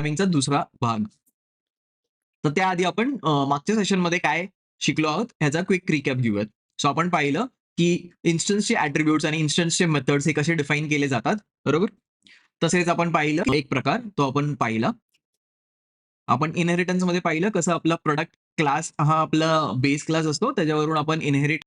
प्रोग्रामिंगचा दुसरा भाग. तर त्याआधी आपण मागच्या सेशनमध्ये काय शिकलो आहोत ह्याचा क्विक रिकॅप घेऊयात. सो आपण पाहिलं की इन्स्टन्सचे ॲट्रिब्यूट्स आणि इन्स्टन्सचे मेथड्स हे कसे डिफाईन केले जातात, बरोबर? तसेच आपण पाहिलं एक प्रकार तो आपण पाहिला. आपण इनहेरिटन्समध्ये पाहिलं कसं आपला प्रॉडक्ट क्लास हा आपला बेस क्लास असतो. त्याच्यावरून आपण इनहेरिट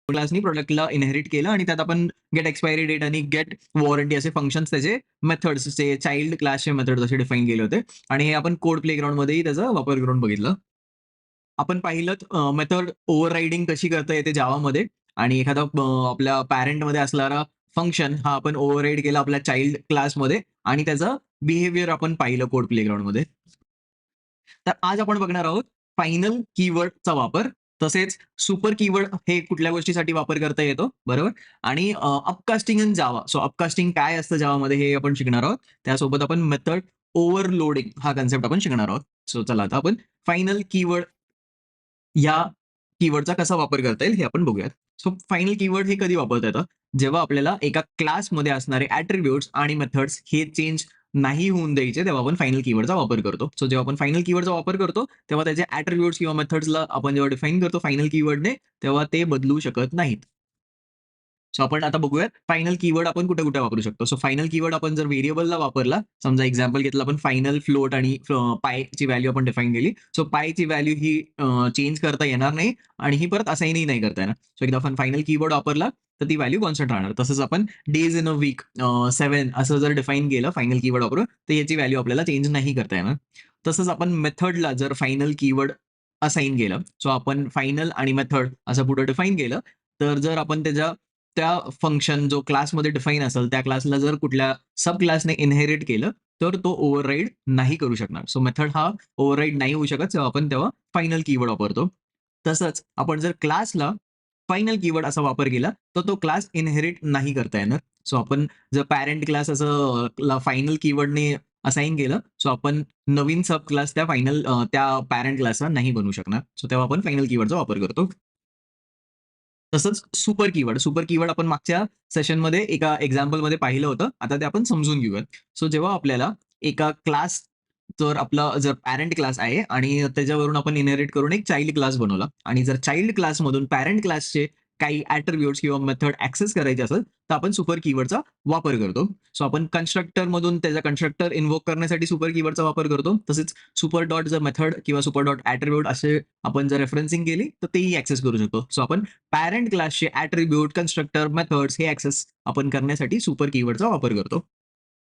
क्लासनी प्रॉडक्टला इनहेरिट केलं आणि त्यात आपण गेट एक्सपायरी डेट आणि गेट वॉरंटी असे फंक्शन्स त्याचे मेथड्सचे चाइल्ड क्लासचे मेथड्स असे डिफाईन केले होते आणि हे आपण कोड प्लेग्राऊंडमध्येही त्याचा वापर करून बघितलं. आपण पाहिलं मेथड ओव्हररायडिंग कशी करता येते जावामध्ये आणि एखादा आपल्या पॅरेंटमध्ये असणारा फंक्शन हा आपण ओव्हरराईड केला आपल्या चाइल्ड क्लासमध्ये आणि त्याचं बिहेवियर आपण पाहिलं कोड प्लेग्राऊंडमध्ये. तर आज आपण बघणार आहोत फायनल कीवर्डचा वापर. तसेच सुपर कीवर्ड हे कुठल्या गोष्टीसाठी वापर करता येतो, बरोबर? आणि अपकास्टिंग इन जावा. सो अपकास्टिंग काय असतं जावामध्ये हे आपण शिकणार आहोत. त्यासोबत आपण मेथड ओव्हरलोडिंग हा कन्सेप्ट आपण शिकणार आहोत. सो चला आता आपण फायनल कीवर्ड या कीवर्डचा कसा वापर करता येईल हे आपण बघूयात. सो फायनल कीवर्ड हे कधी वापरता येतं? जेव्हा आपल्याला एका क्लासमध्ये असणारे ॲट्रिब्यूट्स आणि मेथड्स हे चेंज नाही होऊन द्यायचे, तेव्हा आपण फायनल कीवर्डचा वापर करतो. सो जेव्हा आपण फायनल कीवर्डचा वापर करतो, तेव्हा त्याचे ॲट्रिब्यूट्स किंवा मेथड्सला आपण जेव्हा डिफाईन करतो फायनल कीवर्डने, तेव्हा ते बदलू शकत नाहीत. सो आपण आता बघूयात फायनल कीवर्ड आपण कुठे-कुठे वापरू शकतो. सो फायनल कीवर्ड आपण जर व्हेरिएबलला वापरला, समजा एक्झाम्पल घेतलं आपण फायनल फ्लोट आणि पायची व्हॅल्यू आपण डिफाईन केली. सो पायची व्हॅल्यू ही चेंज करता येणार नाही आणि ही परत असाइनही नाही करता येणार. सो एकदा आपण फायनल कीवर्ड वापरला, तर ती व्हॅल्यू कॉन्स्टंट राहणार. तसंच आपण डेज इन अ वीक 7 असं जर डिफाईन केलं फायनल कीवर्ड वापरून, तर याची व्हॅल्यू आपल्याला चेंज नाही करता येणार. तसंच आपण मेथडला जर फायनल कीवर्ड असाइन केलं, सो आपण फायनल आणि मेथड असं पुढे डिफाईन केलं, तर जर आपण त्या फंक्शन जो क्लासमध्ये डिफाईन असेल, त्या क्लासला जर कुठल्या सब क्लासने इनहेरिट केलं, तर तो ओव्हरराईड नाही करू शकणार. सो मेथड हा ओव्हरराईड नाही होऊ शकत, जेव्हा आपण तेव्हा फायनल कीवर्ड वापरतो. तसंच आपण जर क्लासला फायनल कीवर्ड असा वापर केला, तर तो क्लास इनहेरिट नाही करता येणार. सो आपण जर पॅरेंट क्लास असं फायनल कीवर्डने असाइन केलं, सो आपण नवीन सब क्लास त्या पॅरेंट क्लासला नाही बनवू शकणार. सो तेव्हा आपण फायनल कीवर्डचा वापर करतो. तसंच सुपर कीवर्ड. सुपर कीवर्ड आपण मागच्या सेशनमध्ये एका एक्झाम्पलमध्ये पाहिलं होतं. आता ते आपण समजून घेऊयात. सो जेव्हा आपल्याला एका क्लास जर पॅरेंट क्लास आहे आणि त्याच्यावरून आपण इनहेरिट करून एक चाइल्ड क्लास बनवला आणि जर चाइल्ड क्लासमधून पॅरेंट क्लासचे काही ॲट्रिब्यूट्स किंवा मेथड ॲक्सेस करायचे असेल, तर आपण सुपर कीवर्डचा वापर करतो. सो आपण कन्स्ट्रक्टरमधून त्याचा कन्स्ट्रक्टर इन्व्होक करण्यासाठी सुपर कीवर्डचा वापर करतो. तसेच सुपर डॉट जर मेथड किंवा सुपर डॉट ॲट्रिब्यूट असे आपण जर रेफरन्सिंग केली, तर तेही ॲक्सेस करू शकतो. सो आपण पॅरेंट क्लासचे ॲट्रिब्यूट, कन्स्ट्रक्टर, मेथड्स हे ॲक्सेस आपण करण्यासाठी सुपर कीवर्डचा वापर करतो.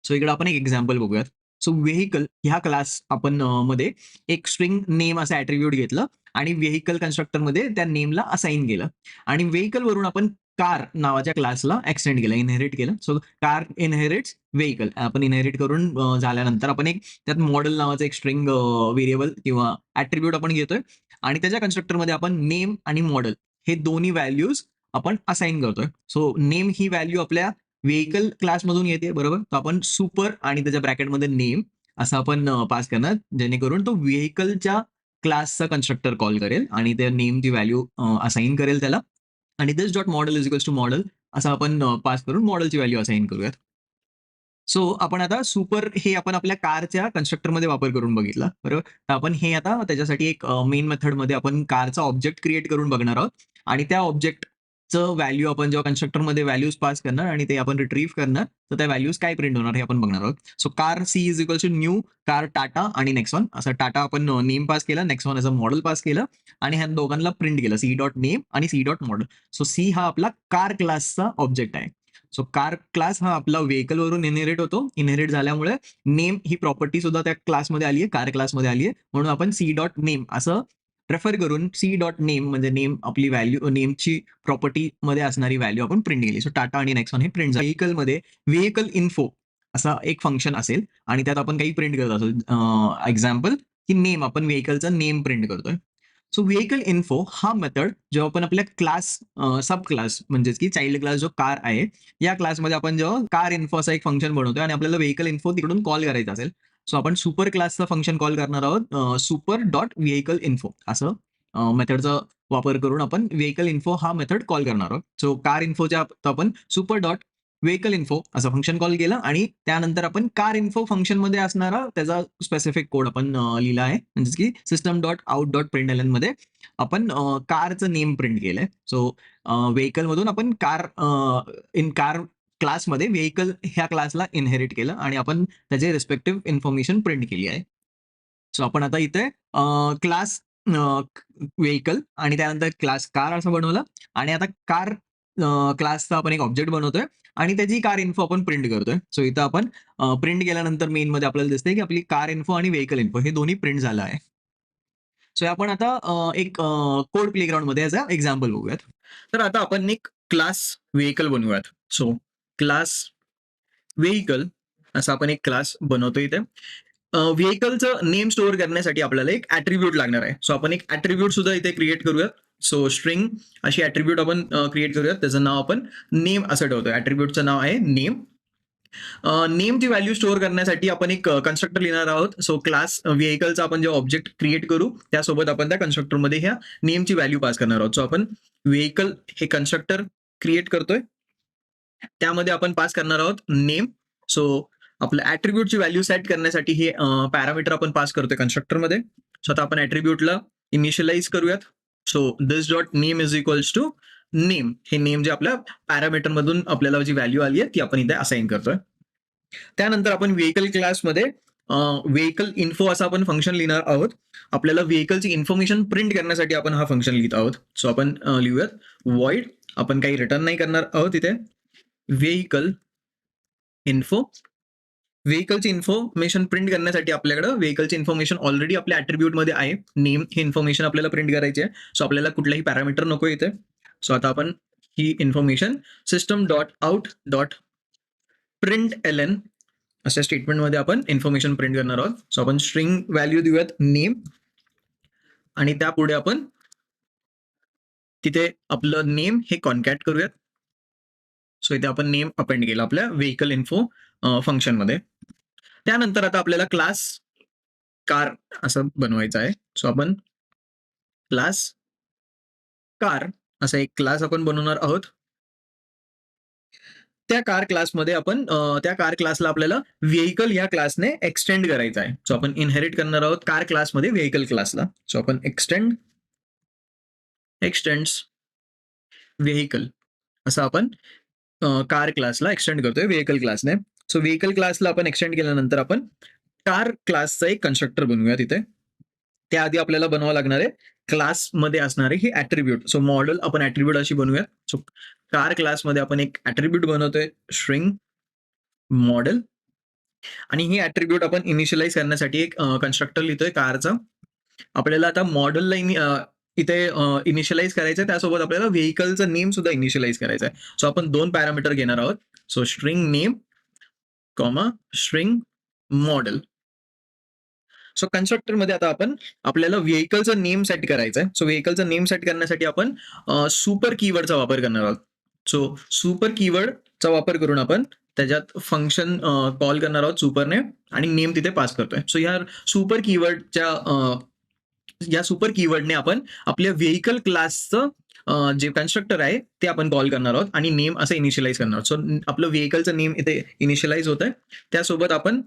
सो इकडे आपण एक एक्झाम्पल बघूयात. सो व्हेइकल ह्या क्लास आपण मध्ये एक स्ट्रिंग नेम असं ॲट्रिब्यूट घेतलं आणि व्हेइकल कन्स्ट्रक्टरमध्ये त्या नेमला असाइन केलं आणि व्हेइकल वरून आपण कार नावाच्या क्लासला एक्सटेंड केलं, इनहेरिट केलं. So car inherits vehicle. आपण इनहेरिट करून झाल्यानंतर आपण एक त्यात मॉडेल नावाचं एक स्ट्रिंग व्हेरिएबल किंवा ॲट्रिब्यूट आपण घेतोय आणि त्याच्या कन्स्ट्रक्टरमध्ये आपण नेम आणि मॉडेल हे दोन्ही व्हॅल्यूज आपण असाइन करतोय. सो नेम ही व्हॅल्यू आपल्या व्हेइकल क्लासमधून येते, बरोबर? तर आपण सुपर आणि त्याच्या ब्रॅकेटमध्ये नेम असं आपण पास करणार, जेणेकरून तो व्हेइकलच्या क्लासचा कन्स्ट्रक्टर कॉल करेल आणि त्या नेमची व्हॅल्यू असाइन करेल त्याला आणि this dot model is equals to model असं आपण पास करून मॉडेलची व्हॅल्यू असाइन करूयात. सो आपण आता सुपर हे आपण आपल्या कारच्या कन्स्ट्रक्टरमध्ये वापर करून बघितला, बरोबर? तर आपण हे आता त्याच्यासाठी एक मेन मेथडमध्ये आपण कारचा ऑब्जेक्ट क्रिएट करून बघणार आहोत आणि त्या ऑब्जेक्टचं व्हॅल्यू आपण जेव्हा कन्स्ट्रक्टरमध्ये व्हॅल्यूज पास करणार आणि ते आपण रिट्रीव्ह करणार, तर त्या व्हॅल्यूज काय प्रिंट होणार हे आपण बघणार आहोत. So car c is equal to new car Tata आणि नेक्सॉन असं टाटा आपण नेम पास केला, Nexon as a model pass केलं आणि ह्या दोघांना प्रिंट केलं सी डॉट नेम आणि c dot model. So c हा आपला कार क्लासचा ऑब्जेक्ट आहे. सो कार क्लास हा आपला व्हेइकल वरून इनहेरिट होतो. इनहेरिट झाल्यामुळे नेम ही प्रॉपर्टी सुद्धा त्या क्लासमध्ये आली आहे, कार क्लासमध्ये आली आहे. म्हणून आपण सी डॉट नेम असं रेफर करून सी डॉट नेम म्हणजे नेम आपली व्हॅल्यू नेमची प्रॉपर्टीमध्ये असणारी व्हॅल्यू आपण प्रिंट केली. सो टाटा आणि नेक्सॉन हे प्रिंट व्हेइकलमध्ये व्हेइकल इन्फो असा एक फंक्शन असेल आणि त्यात आपण काही प्रिंट करत असो एक्झाम्पल की नेम आपण व्हेइकलचा नेम प्रिंट करतोय. सो व्हेइकल इन्फो हा मेथड जेव्हा आपण आपल्या सब क्लास म्हणजेच की चाइल्ड क्लास जो कार आहे, या क्लासमध्ये आपण जेव्हा कार इन्फो असा एक फंक्शन बनवतोय आणि आपल्याला व्हेइकल इन्फो तिकडून कॉल करायचा असेल, सो आपण सुपर क्लासचं फंक्शन कॉल करणार आहोत सुपर डॉट व्हेइकल इन्फो असं मेथडचा वापर करून आपण व्हेकल इन्फो हा मेथड कॉल करणार आहोत. सो कार इन्फोच्या आपण सुपर डॉट व्हेकल इन्फो असं फंक्शन कॉल केलं आणि त्यानंतर आपण कार इन्फो फंक्शनमध्ये असणारा त्याचा स्पेसिफिक कोड आपण लिहिला आहे. म्हणजेच की सिस्टम डॉट आउट डॉट प्रिंटएलएन मध्ये आपण कारचं नेम प्रिंट केलंय. सो व्हेकल मधून आपण इन कार क्लासमध्ये व्हेकल ह्या क्लासला इनहेरिट केलं आणि आपण त्याचे रिस्पेक्टिव्ह इन्फॉर्मेशन प्रिंट केली आहे. सो आपण आता इथे क्लास व्हेकल आणि त्यानंतर क्लास कार असं बनवलं आणि आता कार क्लासचा आपण एक ऑब्जेक्ट बनवतोय आणि त्याची कार इन्फो आपण प्रिंट करतोय. सो इथं आपण प्रिंट केल्यानंतर मेन मध्ये आपल्याला दिसतंय की आपली कार इन्फो आणि व्हेकल इन्फो हे दोन्ही प्रिंट झालं आहे. सो आपण आता एक कोड प्लेग्राऊंड मध्ये याचा एक्झाम्पल बघूयात. तर आता आपण एक क्लास व्हेकल बनवूयात. सो क्लास व्हेकल असा आपण एक क्लास बनवतो इथे. व्हेकलचं नेम स्टोअर करण्यासाठी आपल्याला एक ऍट्रिब्यूट लागणार आहे. सो आपण एक ऍट्रिब्यूट सुद्धा इथे क्रिएट करूयात. सो स्ट्रिंग अशी ऍट्रिब्यूट आपण क्रिएट करूयात. त्याचं नाव आपण नेम असं ठेवतोय. ऍट्रिब्यूटचं नाव आहे नेम. नेमची व्हॅल्यू स्टोअर करण्यासाठी आपण एक कन्स्ट्रक्टर लिहिणार आहोत. सो क्लास व्हेकलचा आपण जेव्हा ऑब्जेक्ट क्रिएट करू त्यासोबत आपण त्या कन्स्ट्रक्टरमध्ये ह्या नेमची व्हॅल्यू पास करणार आहोत. सो आपण व्हेकल हे कन्स्ट्रक्टर क्रिएट करतोय. त्यामध्ये आपण पास करणार आहोत नेम. सो आपलं ऍट्रिब्यूटची व्हॅल्यू सेट करण्यासाठी हे पॅरामीटर आपण पास करतोय कन्स्ट्रक्टरमध्ये. सो आता आपण ऍट्रिब्यूटला इनिशियलाइज करूयात. So this dot name is equals to name. हे नेम जे आपल्या पॅरामीटर मधून आपल्याला जी व्हॅल्यू आली आहे ती आपण इथे असाइन करतोय. त्यानंतर आपण व्हेकल क्लासमध्ये व्हेकल इन्फो असं आपण फंक्शन लिहिणार आहोत. आपल्याला व्हेकलची इन्फॉर्मेशन प्रिंट करण्यासाठी आपण हा फंक्शन लिहित आहोत. सो आपण लिहूयात वॉइड. आपण काही रिटर्न नाही करणार आहोत इथे. Vehicle info. व्हेकलची इन्फॉर्मेशन प्रिंट करण्यासाठी आपल्याकडे व्हेकलची इन्फॉर्मेशन ऑलरेडी आपल्या ऍट्रिब्यूट मध्ये आहे. नेम ही इन्फॉर्मेशन आपल्याला प्रिंट करायची आहे. सो आपल्याला कुठलाही पॅरामीटर नको इथे. सो आता आपण ही information system dot out dot print L N अशा स्टेटमेंटमध्ये आपण इन्फॉर्मेशन प्रिंट करणार आहोत. सो आपण स्ट्रिंग व्हॅल्यू देऊयात नेम आणि त्यापुढे आपण तिथे आपलं नेम हे कॉन्कॅट करूयात. सो इथे आपण नेम अपेंड केलं आपल्या व्हेकल इन्फो फंक्शनमध्ये. त्यानंतर आता आपल्याला क्लास कार असं बनवायचं आहे. सो आपण क्लास कार असा एक क्लास आपण बनवणार आहोत. त्या कार क्लासमध्ये आपण त्या कार क्लासला आपल्याला व्हेकल या क्लासने एक्सटेंड करायचं आहे. सो आपण इनहेरिट करणार आहोत कार क्लासमध्ये व्हेकल क्लासला. सो आपण एक्सटेंड्स व्हेकल असं आपण कार क्लासला एक्सटेंड करतोय व्हेकल क्लासने. सो व्हेकल क्लासला आपण एक्सटेंड केल्यानंतर आपण कार क्लासचा एक कन्स्ट्रक्टर बनवूया तिथे. त्याआधी आपल्याला बनवावं लागणार आहे क्लासमध्ये असणारे हे ऍट्रिब्यूट. सो मॉडेल आपण ऍट्रिब्यूट अशी बनवूया. सो कार क्लासमध्ये आपण एक ऍट्रिब्यूट बनवतोय स्ट्रिंग मॉडेल आणि ही ऍट्रिब्यूट आपण इनिशियलाइज करण्यासाठी एक कन्स्ट्रक्टर लिहितोय कारचा. आपल्याला आता मॉडेलला इथे इनिशियलाइज करायचं आहे. त्यासोबत आपल्याला व्हेकलचं नेम सुद्धा इनिशियलाइज करायचं आहे. सो आपण 2 पॅरामीटर घेणार आहोत. So string name comma string model. So कन्स्ट्रक्टरमध्ये आता आपण आपल्याला व्हेकलचं नेम सेट करायचं आहे. सो व्हेकलचं नेम सेट करण्यासाठी आपण सुपर कीवर्डचा वापर करणार आहोत. सो सुपर कीवर्डचा वापर करून आपण त्याच्यात फंक्शन कॉल करणार आहोत सुपरने आणि नेम तिथे पास करतोय. सो या सुपर कीवर्डने आपण आपल्या व्हेकल क्लासचं जे कन्स्ट्रक्टर आहे ते आपण कॉल करणार आहोत आणि नेम असं इनिशियलाइज करणार आहोत. सो आपलं व्हेकलचं नेम इथे इनिशियलाइज होत आहे. त्यासोबत आपण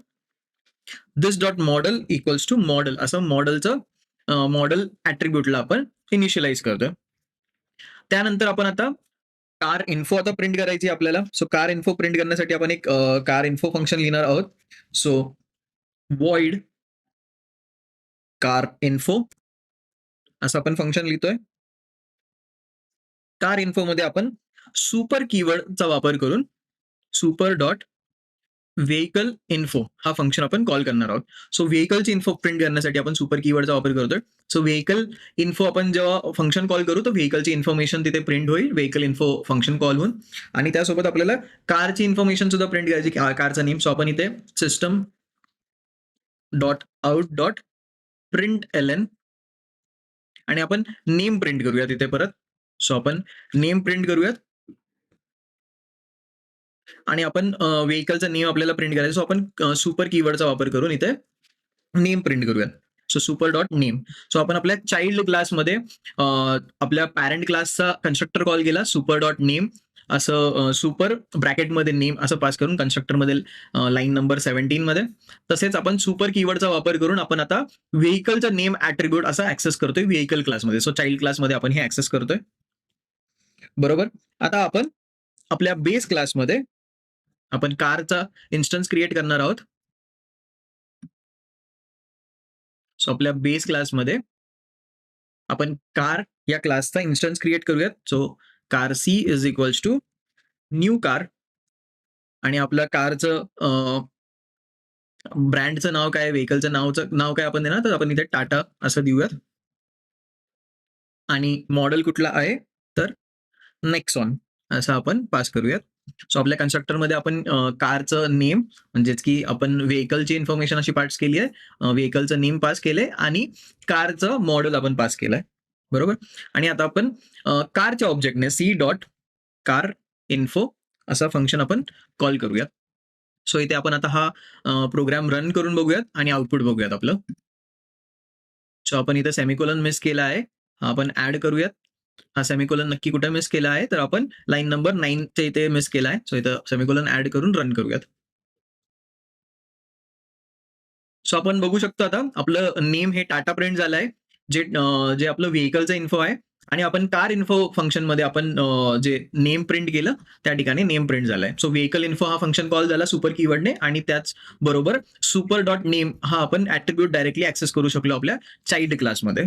this dot model equals to model असं मॉडेल ऍट्रिब्यूटला आपण इनिशियलाइज करतोय. त्यानंतर आपण आता कार इन्फो आता प्रिंट करायची आपल्याला. सो कार इन्फो प्रिंट करण्यासाठी आपण एक कार इन्फो फंक्शन लिहिणार आहोत. सो वॉइड कार इन्फो असं आपण फंक्शन लिहितोय. कार इन्फो मध्ये आपण सुपर कीवर्डचा वापर करून सुपर डॉट व्हेकल इन्फो हा फंक्शन आपण कॉल करणार आहोत. सो व्हेकलची इन्फो प्रिंट करण्यासाठी आपण सुपर कीवर्डचा वापर करतोय. सो व्हेकल इन्फो आपण जेव्हा फंक्शन कॉल करू तर व्हेकलची इन्फॉर्मेशन तिथे प्रिंट होईल व्हेकल इन्फो फंक्शन कॉल होऊन आणि त्यासोबत आपल्याला कारची इन्फॉर्मेशन सुद्धा प्रिंट करायची कारचा नेम. सो आपण इथे system dot out dot print L n आणि आपण नेम प्रिंट करूया तिथे परत. सो आपण नेम प्रिंट करूयात आणि आपण व्हेकलचा नेम आपल्याला प्रिंट करायचं. सो आपण सुपर कीवर्डचा वापर करून इथे नेम प्रिंट करूयात. So super dot name. So आपण आपल्या चाइल्ड क्लासमध्ये आपल्या पॅरेंट क्लासचा कन्स्ट्रक्टर कॉल केला सुपर डॉट नेम असं सुपर ब्रॅकेटमध्ये नेम असं पास करून कन्स्ट्रक्टरमध्ये लाईन नंबर 17 मध्ये. तसेच आपण सुपर कीवर्डचा वापर करून आपण आता व्हेकलचा नेम ऍट्रिब्यूट असा ऍक्सेस करतोय व्हेकल क्लासमध्ये. सो चाइल्ड क्लासमध्ये आपण हे ऍक्सेस करतोय. बरोबर. आता आपण आपल्या बेस क्लासमध्ये आपण कारचा इन्स्टन्स क्रिएट करणार आहोत. सो आपल्या बेस क्लासमध्ये आपण कार या क्लासचा इन्स्टन्स क्रिएट करूयात. So car c is equals to new car आणि आपल्या कारचं ब्रँडचं नाव काय, व्हेकलचं नाव काय आपण देणार, तर आपण इथे टाटा असं देऊयात. आणि मॉडेल कुठला आहे तर नेक्सॉन असं आपण पास करूयात. सो आपल्या कन्स्ट्रक्टरमध्ये आपण कारचं नेम म्हणजेच की आपण व्हेकलची इन्फॉर्मेशन अशी पास केली आहे, व्हेकलचं नेम पास केलंय आणि कारचं मॉडेल आपण पास केलंय. बरोबर. आणि आता आपण कारच्या ऑब्जेक्टने सी डॉट कार इन्फो असा फंक्शन आपण कॉल करूयात. सो इथे आपण आता हा प्रोग्राम रन करून बघूयात आणि आउटपुट बघूयात आपलं. सो आपण इथे सेमिकोलन मिस केला आहे, हा आपण ऍड करूयात. हा सेमिकोलन नक्की कुठे मिस केला आहे तर आपण लाईन नंबर 9 च्या इथे मिस केला आहे. सो इथं सेमिकोलन ऍड करून रन करूयात. सो आपण बघू शकतो आता आपलं नेम हे टाटा प्रिंट झालं आहे, जे आपलं व्हेकलचं इन्फो आहे. आणि आपण कार इन्फो फंक्शनमध्ये आपण जे नेम प्रिंट केलं त्या ठिकाणी नेम प्रिंट झालाय. सो व्हेकल इन्फो हा फंक्शन कॉल झाला सुपर कीवर्डने आणि त्याच बरोबर सुपर डॉट नेम हा आपण ऍट्रिब्यूट डायरेक्टली ऍक्सेस करू शकलो आपल्या चाइल्ड क्लासमध्ये.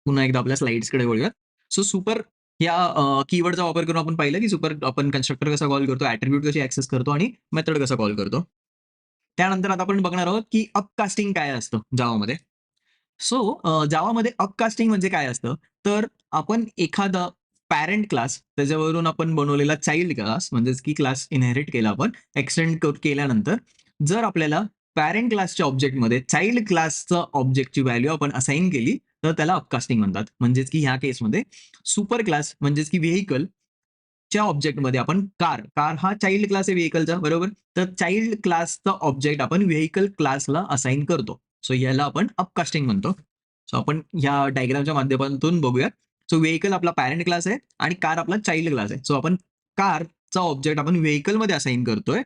पुन्हा एकदा आपल्या स्लाइड्सकडे वळूयात. सो सुपर या कीवर्डचा वापर करून आपण पाहिलं की सुपर आपण कन्स्ट्रक्टर कसा कॉल करतो, ऍट्रिब्यूट कशी ऍक्सेस करतो आणि मेथड कसा कॉल करतो. त्यानंतर आता आपण बघणार आहोत की अपकास्टिंग काय असतं जावामध्ये. सो जावामध्ये अपकास्टिंग म्हणजे काय असतं, तर आपण एखादा पॅरेंट क्लास त्याच्यावरून आपण बनवलेला चाइल्ड क्लास म्हणजेच की क्लास इनहेरिट केला आपण एक्सटेंड केल्यानंतर जर आपल्याला पॅरेंट क्लासच्या ऑब्जेक्टमध्ये चाइल्ड क्लासचं ऑब्जेक्टची व्हॅल्यू आपण असाइन केली तर त्याला अपकास्टिंग म्हणतात. म्हणजेच की ह्या केसमध्ये सुपर क्लास म्हणजेच की व्हेकल च्या ऑब्जेक्टमध्ये आपण कार हा चाइल्ड क्लास आहे व्हेकलचा, बरोबर. तर चाइल्ड क्लासचा ऑब्जेक्ट आपण व्हेकल क्लासला असाइन करतो. सो याला आपण अपकास्टिंग म्हणतो. सो आपण ह्या डायग्रामच्या माध्यमातून बघूया. सो व्हेकल आपला पॅरेंट क्लास आहे आणि कार आपला चाइल्ड क्लास आहे. सो आपण कारचा ऑब्जेक्ट आपण व्हेकलमध्ये असाइन करतोय,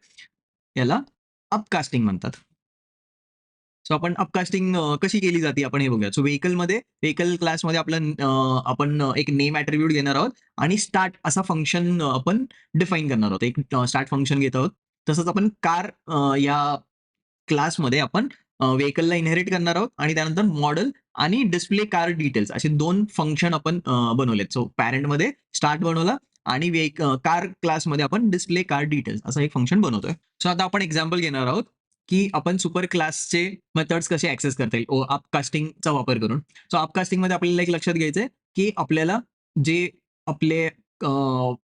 याला अपकास्टिंग म्हणतात. सो आपण अपकास्टिंग कशी केली जाते आपण हे बघूया. सो व्हेकल क्लासमध्ये आपलं आपण एक नेम ऍट्रिब्यूट घेणार आहोत आणि स्टार्ट असा फंक्शन आपण डिफाईन करणार आहोत. एक स्टार्ट फंक्शन घेत आहोत. तसंच आपण कार या क्लासमध्ये आपण व्हेकलला इनहेरिट करणार आहोत आणि त्यानंतर मॉडेल आणि डिस्प्ले कार डिटेल्स असे 2 फंक्शन आपण बनवलेत. सो पॅरेंटमध्ये स्टार्ट बनवला आणि कार क्लासमध्ये आपण डिस्प्ले कार डिटेल्स असं एक फंक्शन बनवतोय. सो आता आपण एक्झाम्पल घेणार आहोत की आपण सुपर क्लासचे मेथड्स कसे ऍक्सेस करता येईल अपकास्टिंगचा वापर करून. सो अपकास्टिंगमध्ये आपल्याला एक लक्षात घ्यायचंय की आपल्याला जे आपले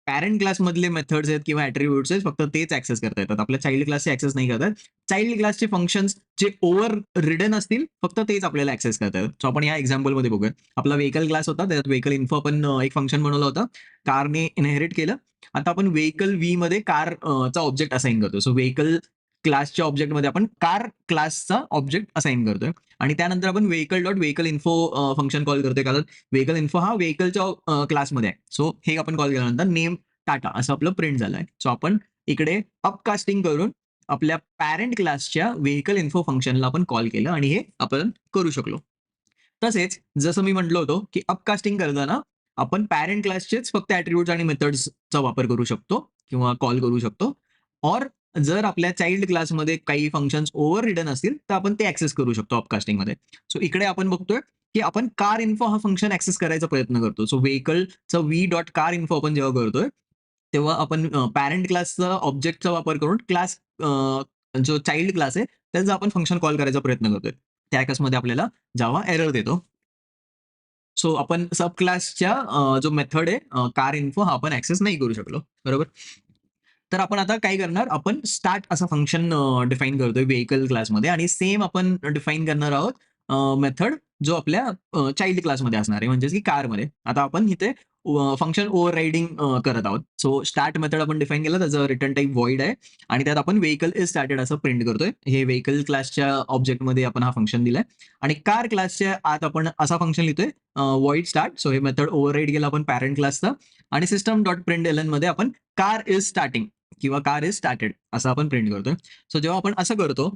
पॅरेंट क्लासमधले मेथड्स आहेत किंवा ऍट्रिब्यूट्स आहेत फक्त तेच ऍक्सेस करता येतात. आपल्या चाइल्ड क्लासचे ऍक्सेस नाही करतात. चाइल्ड क्लासचे फंक्शन्स जे ओव्हर रिडन असतील फक्त तेच आपल्याला ऍक्सेस करता येतात. सो आपण या एक्झाम्पलमध्ये बघूया. आपला व्हेकल क्लास होता, त्यात व्हेकल इन्फो आपण एक फंक्शन बनवलं होतं, कारने इनहेरिट केलं. आता आपण व्हेकल व्ही मध्ये कार चा ऑब्जेक्ट असाइन करतो. सो व्हेकल क्लासच्या ऑब्जेक्टमध्ये आपण कार क्लासचा ऑब्जेक्ट असाइन करतोय आणि त्यानंतर आपण vehicle dot vehicle info function call करतोय, कारण व्हेकल इन्फो हा व्हेकलच्या क्लासमध्ये आहे. सो हे आपण कॉल केल्यानंतर नेम टाटा असं आपलं प्रिंट झालंय. सो आपण इकडे अपकास्टिंग करून आपल्या पॅरेंट क्लासच्या व्हेकल इन्फो फंक्शनला आपण कॉल केलं आणि हे आपण करू शकलो. तसेच जसं मी म्हटलं होतं की अपकास्टिंग करताना आपण पॅरेंट क्लासचेच फक्त ऍट्रिब्यूट्स आणि मेथड्सचा वापर करू शकतो किंवा कॉल करू शकतो. और जर आपल्या चाइल्ड क्लासमध्ये काही फंक्शन्स ओव्हर रिडन असतील तर आपण ते ऍक्सेस करू शकतो अपकास्टिंगमध्ये. सो इकडे आपण बघतोय की आपण कार इन्फो हा फंक्शन ऍक्सेस करायचा प्रयत्न करतो. सो व्हेकलचं व्ही डॉट कार इन्फो आपण जेव्हा करतोय तेव्हा आपण पॅरेंट क्लासचा ऑब्जेक्टचा वापर करून क्लास जो चाइल्ड क्लास आहे त्याचा आपण फंक्शन कॉल करायचा प्रयत्न करतोय. त्या केसमध्ये आपल्याला जावा एरर देतो. सो आपण सब क्लासच्या जो मेथड आहे कार इन्फो हा आपण ऍक्सेस नाही करू शकलो, बरोबर. तर आपण आता काय करणार, आपण स्टार्ट असा फंक्शन डिफाईन करतोय व्हेकल क्लासमध्ये आणि सेम आपण डिफाईन करणार आहोत मेथड जो आपल्या चाइल्ड क्लासमध्ये असणार आहे म्हणजेच की कारमध्ये. आता आपण इथे फंक्शन ओव्हररायडिंग करत आहोत. सो स्टार्ट मेथड आपण डिफाईन केलं, त्याचं रिटर्न टाइप व्हॉइड आहे आणि त्यात आपण व्हेइकल इज स्टार्टेड असं प्रिंट करतोय. हे व्हेइकल क्लासच्या ऑब्जेक्टमध्ये आपण हा फंक्शन दिलाय आणि कार क्लासच्या आत आपण असा फंक्शन लिहितोय व्हॉइड स्टार्ट. सो हे मेथड ओव्हरराईड केलं आपण पॅरेंट क्लासचा आणि सिस्टम डॉट प्रिंटएलन मध्ये आपण कार इज स्टार्टिंग किंवा कार इज स्टार्टेड असं आपण प्रिंट करतोय. सो जेव्हा आपण असं करतो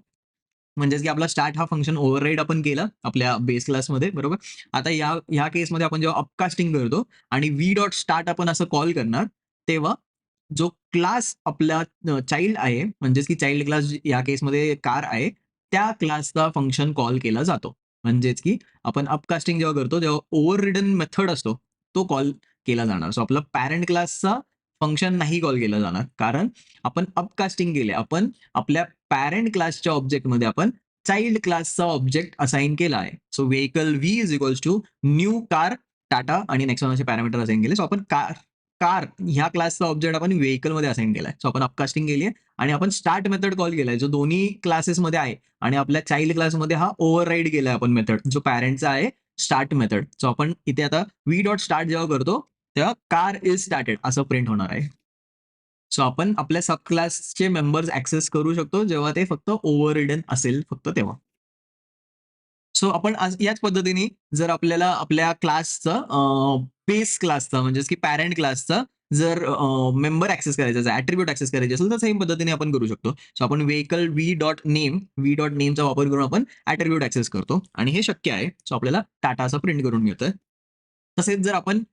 म्हणजेच की आपला स्टार्ट हा फंक्शन ओव्हरराईड आपण केला आपल्या बेस क्लासमध्ये, बरोबर. आता या केसमध्ये आपण जेव्हा अपकास्टिंग करतो आणि व्ही डॉट स्टार्ट आपण असं कॉल करणार, तेव्हा जो क्लास आपला चाइल्ड आहे, म्हणजेच की चाइल्ड क्लास या केसमध्ये कार आहे, त्या क्लासचा फंक्शन कॉल केला जातो. म्हणजेच की आपण अपकास्टिंग जेव्हा करतो तेव्हा ओव्हररिडन मेथड असतो तो कॉल केला जाणार. सो आपला पॅरेंट क्लासचा फंक्शन नाही कॉल केला जाणार, कारण आपण अपकास्टिंग केले. आपण आपल्या पॅरेंट क्लासच्या ऑब्जेक्टमध्ये आपण चाइल्ड क्लासचा ऑब्जेक्ट असाइन केला आहे. So vehicle v is equals to new car Tata आणि नेक्स्ट वन असे पॅरामीटर असाइन केले. सो आपण कार कार ह्या क्लासचा ऑब्जेक्ट आपण व्हेइकलमध्ये असाइन केलाय. सो आपण अपकास्टिंग केली आहे आणि आपण स्टार्ट मेथड कॉल केलाय जो दोन्ही क्लासेसमध्ये आहे आणि आपल्या चाइल्ड क्लासमध्ये हा ओव्हरराईड केलाय आपण मेथड जो पॅरेंटचा आहे स्टार्ट मेथड. सो आपण इथे आता व्ही डॉट स्टार्ट जेव्हा करतो तेव्हा कार इज स्टार्टेड असं प्रिंट होणार आहे. सो आपण आपल्या सब क्लासचे मेंबर्स ऍक्सेस करू शकतो जेव्हा ते फक्त ओव्हर असेल फक्त तेव्हा. सो आपण आज याच पद्धतीने जर आपल्याला आपल्या क्लासचं बेस क्लासचा म्हणजेच की पॅरेंट क्लासचा जर मेंबर ऍक्सेस करायचा आहे, ऍट्रिब्यूट ऍक्सेस करायचे असेल तर सेम पद्धतीने आपण करू शकतो. सो आपण व्हेइकल व्ही डॉट नेमचा वापर करून आपण ऍट्रिब्यूट ऍक्सेस करतो आणि हे शक्य आहे. सो आपल्याला टाटा असं प्रिंट करून मिळतंय. तसेच जर आपण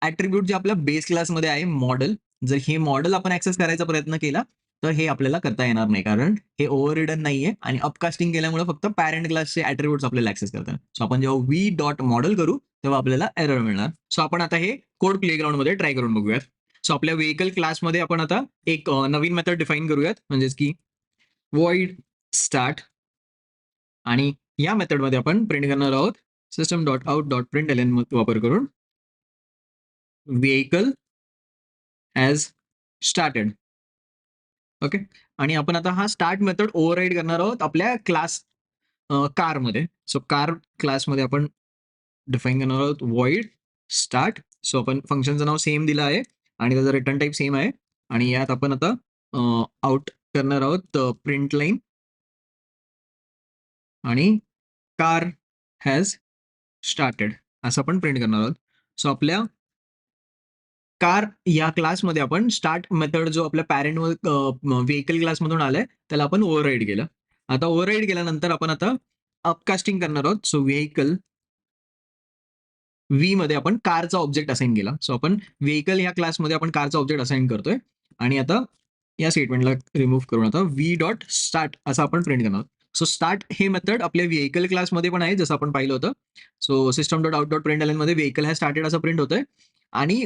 ऍट्रिब्यूट जे आपल्या बेस क्लासमध्ये आहे मॉडेल, जर हे मॉडेल आपण ऍक्सेस करायचा प्रयत्न केला तर हे आपल्याला करता येणार नाही, कारण हे ओव्हररिडन नाहीये आणि अपकास्टिंग केल्यामुळे फक्त पॅरेंट क्लासचे ऍट्रिब्यूट्स आपल्याला ऍक्सेस करतात. सो आपण जेव्हा व्ही डॉट मॉडेल करू तेव्हा आपल्याला एरर मिळणार. सो आपण आता हे कोड प्लेग्राऊंड मध्ये ट्राय करून बघूयात. सो आपल्या व्हेइकल क्लासमध्ये आपण आता एक नवीन मेथड डिफाईन करूयात, म्हणजेच की void स्टार्ट आणि या मेथडमध्ये आपण प्रिंट करणार आहोत system dot out dot print वापर करून व्हेइकल हॅज स्टार्टेड. ओके. आणि आपण आता हा स्टार्ट मेथड ओव्हरराईड करणार आहोत आपल्या क्लास कारमध्ये. सो कार क्लासमध्ये आपण डिफाईन करणार आहोत व्हॉइड स्टार्ट. सो आपण फंक्शनचं नाव सेम दिलं आहे आणि त्याचा रिटर्न टाईप सेम आहे आणि यात आपण आता आउट करणार आहोत प्रिंट लाईन आणि कार हॅज स्टार्टेड असं आपण प्रिंट करणार आहोत. सो आपल्या कार या क्लासमध्ये आपण स्टार्ट मेथड जो आपल्या पॅरेंट व्हेइकल क्लासमधून आलाय त्याला आपण ओव्हरराईड केलं. आता ओव्हरराईड केल्यानंतर आपण आता अपकास्टिंग करणार आहोत. सो व्हेइकल व्ही मध्ये आपण कारचा ऑब्जेक्ट असाइन केला. सो आपण व्हेइकल या क्लासमध्ये आपण कारचा ऑब्जेक्ट असाइन करतोय आणि आता या स्टेटमेंटला रिमूव्ह करून आता व्ही डॉट स्टार्ट असं आपण प्रिंट करणार. सो स्टार्ट हे मेथड आपल्या व्हेइकल क्लासमध्ये पण आहे जसं आपण पाहिलं होतं. So system dot out dot print मध्ये व्हेइकल हॅज स्टार्टेड असं प्रिंट होतंय आणि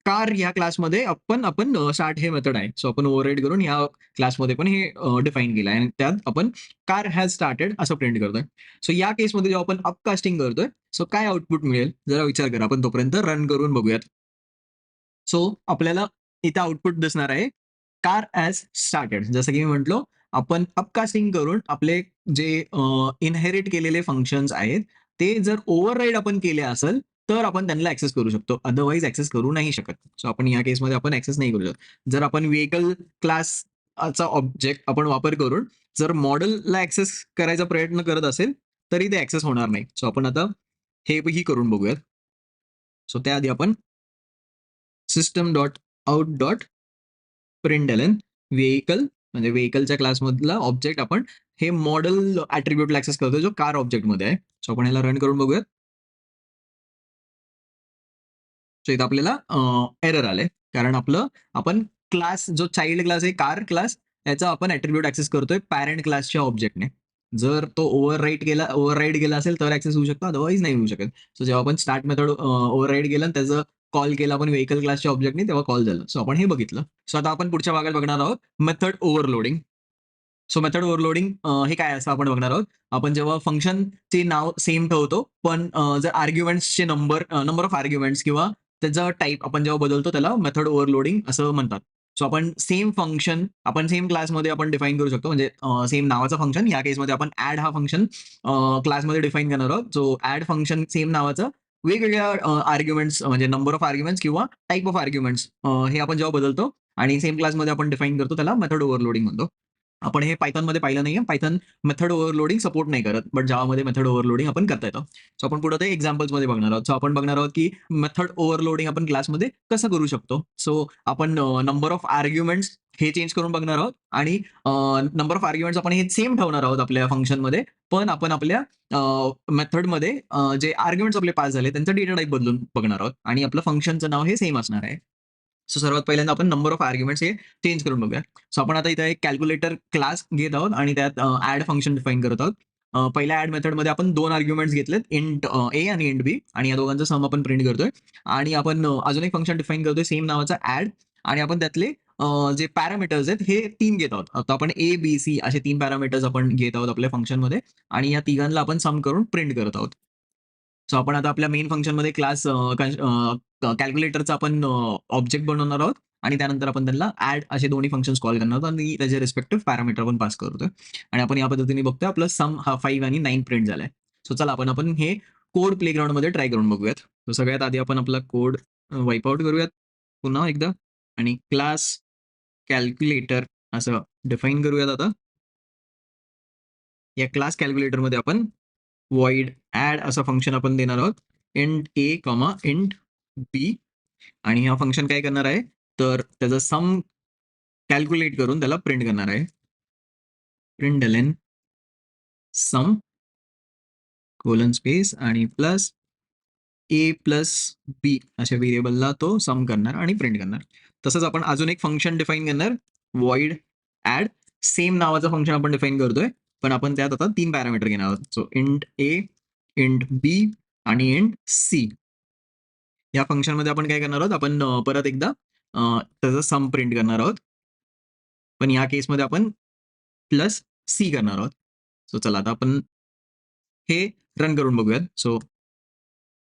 कार ह्या क्लासमध्ये आपण स्टार्ट हे मेथड आहे. सो आपण ओव्हरराईड करून ह्या क्लासमध्ये पण हे डिफाईन केलं आहे आणि त्यात आपण कार हॅज स्टार्टेड असं प्रिंट करतोय. सो या केसमध्ये जेव्हा आपण अपकास्टिंग करतोय सो काय आउटपुट मिळेल जरा विचार करा. आपण तोपर्यंत रन करून बघूयात. सो आपल्याला इथे आउटपुट दिसणार आहे कार ॲज स्टार्टेड. जसं की मी म्हटलो आपण अपकास्टिंग करून आपले जे इनहेरिट केलेले फंक्शन्स आहेत ते जर ओव्हरराईड आपण केले असेल तर आपण त्यांना ऍक्सेस करू शकतो, अदरवाईज ऍक्सेस करू नाही शकत. सो आपण या केसमध्ये आपण ऍक्सेस नाही करू शकत. जर आपण व्हेइकल क्लासचा ऑब्जेक्ट आपण वापर करून जर मॉडेलला ऍक्सेस करायचा प्रयत्न करत असेल तरी ते ऍक्सेस होणार नाही. सो आपण आता हे करून बघूयात. सो त्याआधी आपण system dot out dot println vehicle म्हणजे व्हेइकलच्या क्लासमधला ऑब्जेक्ट आपण हे मॉडेल ऍट्रिब्यूटला ऍक्सेस करतो जो कार ऑब्जेक्टमध्ये आहे. सो आपण ह्याला रन करून बघूयात. सो इथं आपल्याला एरर आलंय कारण आपण क्लास जो चाइल्ड क्लास आहे कार क्लास याचा आपण ऍट्रिब्यूट ऍक्सेस करतोय पॅरेंट क्लासच्या ऑब्जेक्टने. जर तो ओव्हरराईड केला असेल तर ऍक्सेस होऊ शकतो, अदरवाईज नाही होऊ शकत. सो जेव्हा आपण स्टार्ट मेथड ओव्हरराईड केलं आणि त्याचं कॉल केला आपण व्हेइकल क्लासच्या ऑब्जेक्टने तेव्हा कॉल झालं. सो आपण हे बघितलं. सो आता आपण पुढच्या भागात बघणार आहोत method overloading. So method overloading हे काय असं आपण बघणार आहोत. आपण जेव्हा फंक्शनचे नाव सेम ठेवतो पण जर आर्ग्युमेंट्सचे नंबर ऑफ आर्ग्युमेंट्स किंवा त्याचा टाईप आपण जेव्हा बदलतो त्याला मेथड ओव्हरलोडिंग असं म्हणतात. सो आपण सेम फंक्शन आपण सेम क्लासमध्ये आपण डिफाईन करू शकतो, म्हणजे सेम नावाचं फंक्शन या केसमध्ये आपण ऍड हा फंक्शन क्लासमध्ये डिफाईन करणार आहोत. सो ऍड फंक्शन सेम नावाचं वेगवेगळ्या आर्ग्युमेंट्स म्हणजे नंबर ऑफ आर्ग्युमेंट्स किंवा टाइप ऑफ आर्ग्युमेंट्स हे आपण जेव्हा बदलतो आणि सेम क्लासमध्ये आपण डिफाईन करतो त्याला मेथड ओव्हरलोडिंग म्हणतो. आपण हे Pythonमध्ये पाहिलं नाहीये. Python मेथड ओव्हरलोडिंग सपोर्ट नाही करत. बट Javaमध्ये मेथड ओव्हरलोडिंग आपण करता येतं. सो आपण पुढे ते एक्झाम्पल्समध्ये बघणार आहोत. सो आपण बघणार आहोत की मेथड ओव्हरलोडिंग आपण क्लासमध्ये कसं करू शकतो. सो आपण नंबर ऑफ आर्ग्युमेंट्स हे चेंज करून बघणार आहोत आणि नंबर ऑफ आर्ग्युमेंट्स आपण हे सेम ठेवणार आहोत आपल्या फंक्शनमध्ये. पण आपण आपल्या मेथडमध्ये जे आर्ग्युमेंट्स आपले पास झाले त्यांचा डेटा टाइप बदलून बघणार आहोत आणि आपलं फंक्शनचं नाव हे सेम असणार आहे. सो सर्वात पहिल्यांदा आपण नंबर ऑफ आर्ग्युमेंट्स हे चेंज करून बघूया. सो आपण आता इथे एक कॅल्क्युलेटर क्लास घेत आहोत आणि त्यात ॲड फंक्शन डिफाईन करत आहोत. पहिल्या ॲड मेथडमध्ये आपण 2 आर्ग्युमेंट्स घेतलेत इंट ए आणि इंट बी आणि या दोघांचा सम आपण प्रिंट करतोय आणि आपण अजून एक फंक्शन डिफाईन करतोय सेम नावाचा ॲड आणि आपण त्यातले जे पॅरामीटर्स आहेत हे 3 घेत आहोत. आता आपण ए, बी, सी असे 3 पॅरामीटर्स आपण घेत आहोत आपल्या फंक्शनमध्ये आणि या तिघांना आपण सम करून प्रिंट करत आहोत. सो आपण आता आपल्या मेन फंक्शनमध्ये क्लास कॅल्क्युलेटरचा आपण ऑब्जेक्ट बनवणार आहोत आणि त्यानंतर आपण त्यांना ॲड असे दोन्ही फंक्शन्स कॉल करणार आहोत आणि त्याचे रिस्पेक्टिव्ह पॅरामीटर आपण पास करतोय आणि आपण या पद्धतीने बघतोय आपलं सम हा 5 आणि 9 प्रिंट झालाय. सो चला आपण हे कोड प्लेग्राऊंडमध्ये ट्राय करून बघूयात. तर सगळ्यात आधी आपण आपला कोड वाईप आउट करूयात पुन्हा एकदा आणि क्लास कॅल्क्युलेटर असं डिफाईन करूयात आता. या क्लास कॅल्क्युलेटरमध्ये आपण व्हॉइड ॲड असं फंक्शन आपण देणार आहोत. इंट ए, इंट बी आणि हा फंक्शन काय करणार आहे, तर त्याचा सम कॅल्क्युलेट करून त्याला प्रिंट करणार आहे. प्रिंटलन सम कोलन स्पेस आणि प्लस ए प्लस बी अशा व्हेरिएबलला तो सम करणार आणि प्रिंट करणार. तसंच आपण अजून एक फंक्शन डिफाईन करणार व्हॉइड ॲड सेम नावाचं फंक्शन आपण डिफाईन करतोय. पण आपण त्यात आता 3 पॅरामीटर घेणार आहोत. सो इंट ए, इंट बी आणि इंट सी. या फंक्शनमध्ये आपण काय करणार आहोत, आपण परत एकदा त्याचा सम प्रिंट करणार आहोत. पण या केसमध्ये आपण प्लस सी करणार आहोत. सो चला आता आपण हे रन करून बघूयात. सो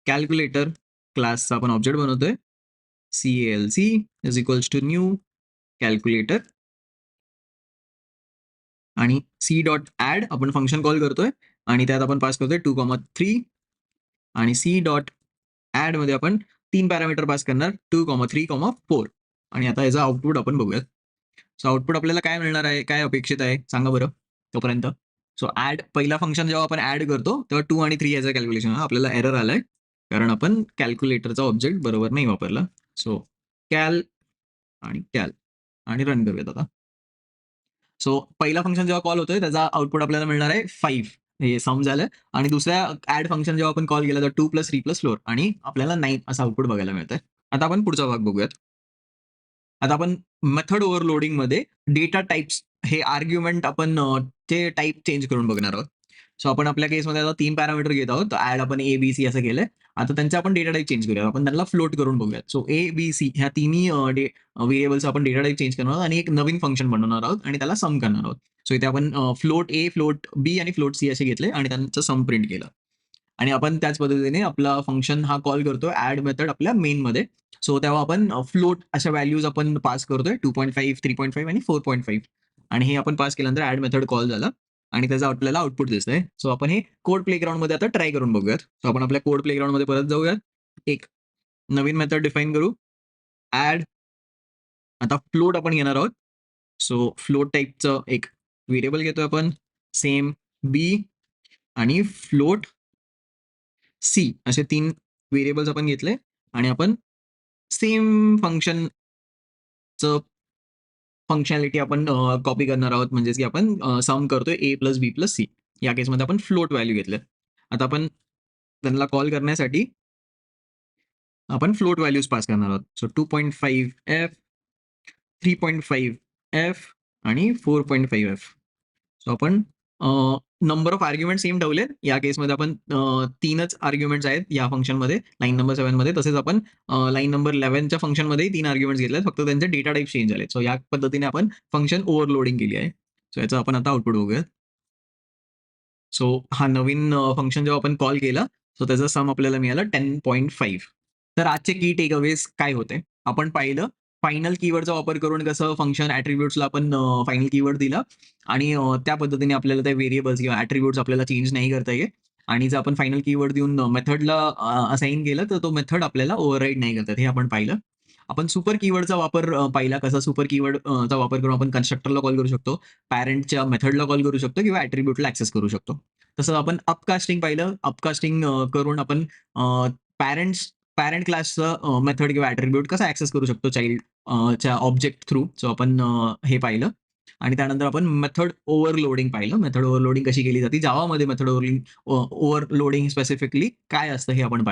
कॅल्क्युलेटर क्लासचा आपण ऑब्जेक्ट बनवतोय. CALC is equals to new calculator आणि सी डॉट ॲड आपण फंक्शन कॉल करतोय आणि त्यात आपण पास करतोय 2,3 आणि सी डॉट ॲडमध्ये आपण 3 पॅरामीटर पास करणार 2,3, 4 आणि आता याचा आउटपुट आपण बघूयात. सो आउटपुट आपल्याला काय मिळणार आहे, काय अपेक्षित आहे सांगा बरं तोपर्यंत. सो ॲड पहिला फंक्शन जेव्हा आपण ॲड करतो तेव्हा 2 आणि 3 याचं कॅल्क्युलेशन आपल्याला एरर आलाय कारण आपण कॅल्क्युलेटरचा ऑब्जेक्ट बरोबर नाही वापरला. सो कॅल आणि रन करूयात आता. सो पहिला फंक्शन जेव्हा कॉल होतोय त्याचा आउटपुट आपल्याला मिळणार आहे 5 हे सम झालं आणि दुसऱ्या ॲड फंक्शन जेव्हा आपण कॉल केला तर 2 + 3 + 4 आणि आपल्याला 9 असं आउटपुट बघायला मिळतंय. आता आपण पुढचा भाग बघूयात. आता आपण मेथड ओव्हरलोडिंगमध्ये डेटा टाइप्स हे आर्ग्युमेंट आपण ते टाइप चेंज करून बघणार आहोत. सो आपण आपल्या केसमध्ये आता 3 पॅरामीटर घेत आहोत. ॲड आपण ए, बी, सी असं केलंय. आता त्यांचा आपण डेटा टाइप चेंज करूया. आपण त्यांना फ्लोट करून बघूयात. सो ए, बी, सी ह्या तिन्ही व्हेरिएबल्स आपण डेटा टाइप चेंज करणार आहोत आणि एक नवीन फंक्शन बनवणार आहोत आणि त्याला सम करणार आहोत. सो इथे आपण फ्लोट ए, फ्लोट बी आणि फ्लोट सी असे घेतले आणि त्यांचं सम प्रिंट केलं. आणि आपण त्याच पद्धतीने आपला फंक्शन हा कॉल करतोय ॲड मेथड आपल्या मेनमध्ये. सो तेव्हा आपण फ्लोट अशा व्हॅल्यूज आपण पास करतोय 2.5, 3.5 आणि 4.5 आणि हे आपण पास केल्यानंतर ॲड मेथड कॉल झाला आणि त्याचं आपल्याला आउटपुट दिसतंय. सो आपण हे कोड प्लेग्राऊंडमध्ये आता ट्राय करून बघूयात. सो आपण आपल्या कोड प्लेग्राऊंडमध्ये परत जाऊयात. एक नवीन मेथड डिफाईन करू. ॲड आता फ्लोट आपण घेणार आहोत. सो फ्लोट टाइपचं एक व्हेरिएबल घेतोय आपण. सेम बी आणि फ्लोट सी असे 3 व्हेरिएबल्स आपण घेतले आणि आपण सेम फंक्शनचं फंक्शनॅलिटी आपण कॉपी करणार आहोत. म्हणजेच की आपण सम करतोय ए प्लस बी प्लस सी. या केसमध्ये आपण फ्लोट व्हॅल्यू घेतल्यात. आता आपण त्यांना कॉल करण्यासाठी आपण फ्लोट व्हॅल्यूज पास करणार आहोत. सो 2.5 एफ, 3.5 एफ आणि 4.5 एफ. सो आपण नंबर ऑफ आर्ग्युमेंट सेम ठेवलेत. या केसमध्ये आपण 3च आर्ग्युमेंट्स आहेत या फंक्शनमध्ये लाईन नंबर 7 मध्ये. तसेच आपण लाईन नंबर 11च्या फंक्शनमध्येही 3 आर्ग्युमेंट्स घेतलेत. फक्त त्यांचे डेटा टाइप चेंज झाले. सो या पद्धतीने आपण फंक्शन ओव्हरलोडिंग केली आहे. सो याचं आपण आता आउटपुट बघूयात. सो हा नवीन फंक्शन जेव्हा आपण कॉल केला, सो त्याचा सम आपल्याला मिळाला 10.5. तर आजचे की टेकअवेज काय होते? आपण पाहिलं फायनल कीवर्डचा वापर करून कसं फंक्शन ॲट्रिब्यूट्सला आपण फायनल कीवर्ड दिला आणि त्या पद्धतीने आपल्याला त्या व्हेरिएबल्स किंवा ॲट्रिब्यूट्स आपल्याला चेंज नाही करता येत आणि जर आपण फायनल कीवर्ड देऊन मेथडला असाइन केलं, तर तो मेथड आपल्याला ओव्हरराईड नाही करतात. हे आपण पाहिलं. आपण सुपर कीवर्डचा वापर पाहिला. कसा सुपर कीवर्ड चा वापर करून आपण कन्स्ट्रक्टरला कॉल करू शकतो. पॅरेंटच्या मेथडला कॉल करू शकतो किंवा ॲट्रिब्यूटला ॲक्सेस करू शकतो. तसंच आपण अपकास्टिंग पाहिलं. अपकास्टिंग करून आपण पॅरेंट क्लासचं मेथड किंवा ॲट्रिब्यूट कसा ॲक्सेस करू शकतो चाइल्ड च्या ऑब्जेक्ट थ्रू. सो आपण हे पाहिलं. आणि त्यानंतर आपण मेथड ओव्हरलोडिंग पाहिलं. मेथड ओव्हरलोडिंग कशी केली जाते. जावामध्ये मेथड ओव्हरलोडिंग स्पेसिफिकली काय असतं हे आपण पाहिलं.